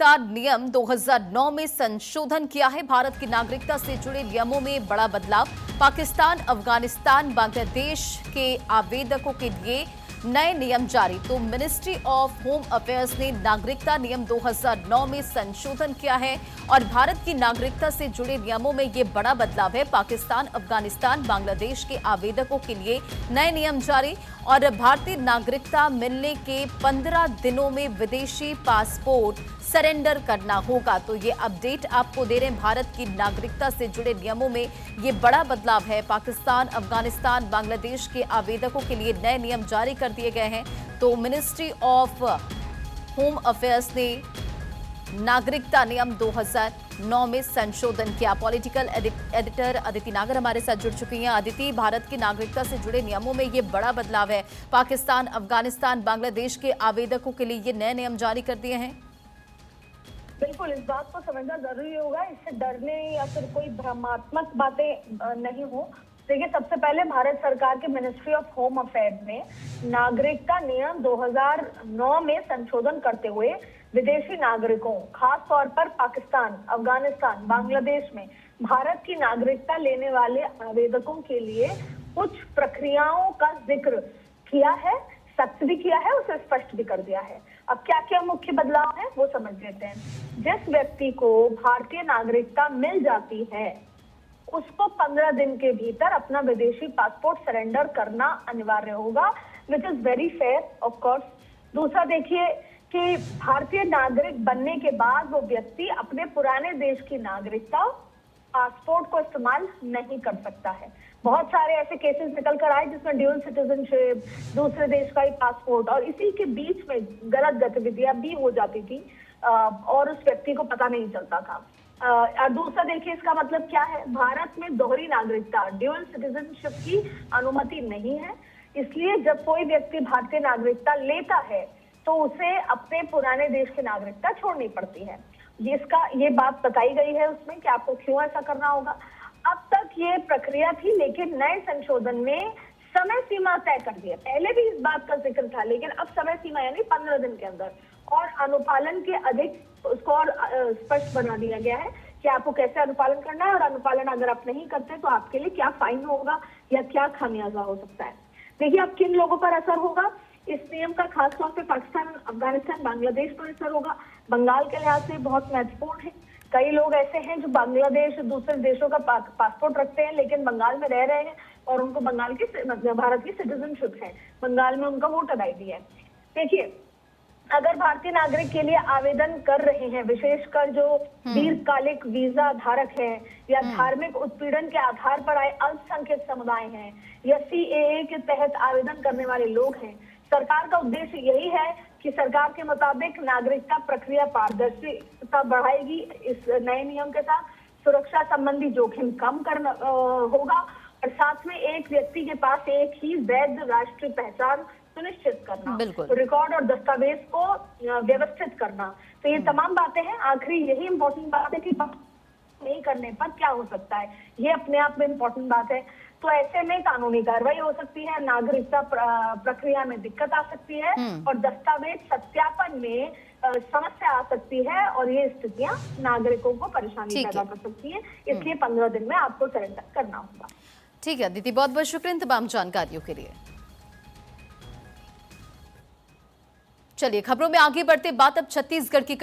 नियम 2009 में संशोधन किया है। भारत की नागरिकता से जुड़े नियमों में बड़ा बदलाव। पाकिस्तान, अफगानिस्तान, बांग्लादेश के आवेदकों के लिए नए नियम जारी। तो मिनिस्ट्री ऑफ होम अफेयर्स ने नागरिकता नियम 2009 में संशोधन किया है और भारत की नागरिकता से जुड़े नियमों में ये बड़ा बदलाव है। पाकिस्तान, अफगानिस्तान, बांग्लादेश के आवेदकों के लिए नए नियम जारी और भारतीय नागरिकता मिलने के 15 दिनों में विदेशी पासपोर्ट सरेंडर करना होगा। तो ये अपडेट आपको दे रहे हैं। भारत की नागरिकता से जुड़े नियमों में ये बड़ा बदलाव है। पाकिस्तान, अफगानिस्तान, बांग्लादेश के आवेदकों के लिए नए नियम जारी कर दिए गए हैं। तो मिनिस्ट्री ऑफ होम अफेयर्स ने नागरिकता नियम 2009 में संशोधन किया। पॉलिटिकल एडिटर अदिति नागर हमारे साथ जुड़ चुकी हैं। अदिति, भारत की नागरिकता से जुड़े नियमों में ये बड़ा बदलाव है। पाकिस्तान, अफगानिस्तान, बांग्लादेश के आवेदकों के लिए ये नए नियम जारी कर दिए हैं। बिल्कुल, इस बात को समझना जरूरी होगा। इससे डरने या फिर कोई भ्रमात्मक बातें नहीं हो। देखिए, सबसे पहले भारत सरकार के मिनिस्ट्री ऑफ होम अफेयर्स ने नागरिकता नियम 2009 में संशोधन करते हुए विदेशी नागरिकों, खास तौर पर पाकिस्तान, अफगानिस्तान, बांग्लादेश में भारत की नागरिकता लेने वाले आवेदकों के लिए कुछ प्रक्रियाओं का जिक्र किया है, सख्त भी किया है, उसे स्पष्ट भी कर दिया है। अब क्या क्या मुख्य बदलाव है वो समझ लेते हैं। जिस व्यक्ति को भारतीय नागरिकता मिल जाती है उसको 15 दिन के भीतर अपना विदेशी पासपोर्ट सरेंडर करना अनिवार्य होगा, which is very fair of course. दूसरा देखिए कि भारतीय नागरिक बनने के बाद वो व्यक्ति अपने पुराने देश की नागरिकता पासपोर्ट को इस्तेमाल नहीं कर सकता है। बहुत सारे ऐसे केसेस निकल कर आए जिसमें ड्यूल सिटीजनशिप, दूसरे देश का ही पासपोर्ट और इसी के बीच में गलत गतिविधियां भी हो जाती थी और उस व्यक्ति को पता नहीं चलता था। और दूसरा देखिए, इसका मतलब क्या है। भारत में दोहरी नागरिकता, ड्यूल सिटीजनशिप की अनुमति नहीं है। इसलिए जब कोई व्यक्ति भारतीय नागरिकता लेता है तो उसे अपने पुराने देश की नागरिकता छोड़नी पड़ती है। ये बात बताई गई है उसमें कि आपको क्यों ऐसा करना होगा। अब तक ये प्रक्रिया थी, लेकिन नए संशोधन में समय सीमा तय कर दी है। पहले भी इस बात का जिक्र था, लेकिन अब समय सीमा यानी 15 दिन के अंदर और अनुपालन के अधिक उसको और स्पष्ट बना दिया गया है कि आपको कैसे अनुपालन करना है और अनुपालन अगर आप नहीं करते तो आपके लिए क्या फाइन होगा या क्या खामियाजा हो सकता है। देखिए, अब किन लोगों पर असर होगा इस नियम का। खासतौर पे पाकिस्तान, अफगानिस्तान, बांग्लादेश पर असर होगा। बंगाल के लिहाज से बहुत महत्वपूर्ण है। कई लोग ऐसे हैं जो बांग्लादेश, दूसरे देशों का पासपोर्ट रखते हैं लेकिन बंगाल में रह रहे हैं और उनको बंगाल की भारत की सिटीजनशिप है, बंगाल में उनका वोटर आईडी है। देखिए, अगर भारतीय नागरिक के लिए आवेदन कर रहे हैं, विशेषकर जो दीर्घकालिक वीजा धारक हैं या धार्मिक उत्पीड़न के आधार पर आए अल्पसंख्यक समुदाय हैं या सीएए के तहत आवेदन करने वाले लोग हैं, सरकार का उद्देश्य यही है कि सरकार के मुताबिक नागरिकता प्रक्रिया पारदर्शिता बढ़ाएगी। इस नए नियम के साथ सुरक्षा संबंधी जोखिम कम करना होगा और साथ में एक व्यक्ति के पास एक ही वैध राष्ट्रीय पहचान सुनिश्चित करना, तो रिकॉर्ड और दस्तावेज को व्यवस्थित करना। तो ये तमाम बातें हैं। आखिरी यही इम्पोर्टेंट बात है कि नहीं करने पर क्या हो सकता है, ये अपने आप में इम्पोर्टेंट बात है। तो ऐसे में कानूनी कार्रवाई हो सकती है, नागरिकता प्रक्रिया में दिक्कत आ सकती है और दस्तावेज सत्यापन में समस्या आ सकती है और ये स्थितियां नागरिकों को परेशानी पैदा कर सकती है। इसलिए 15 दिन में आपको सरेंडर करना होगा। ठीक है दीदी, बहुत बहुत शुक्रिया इन तमाम जानकारियों के लिए। चलिए खबरों में आगे बढ़ते, बात अब छत्तीसगढ़ की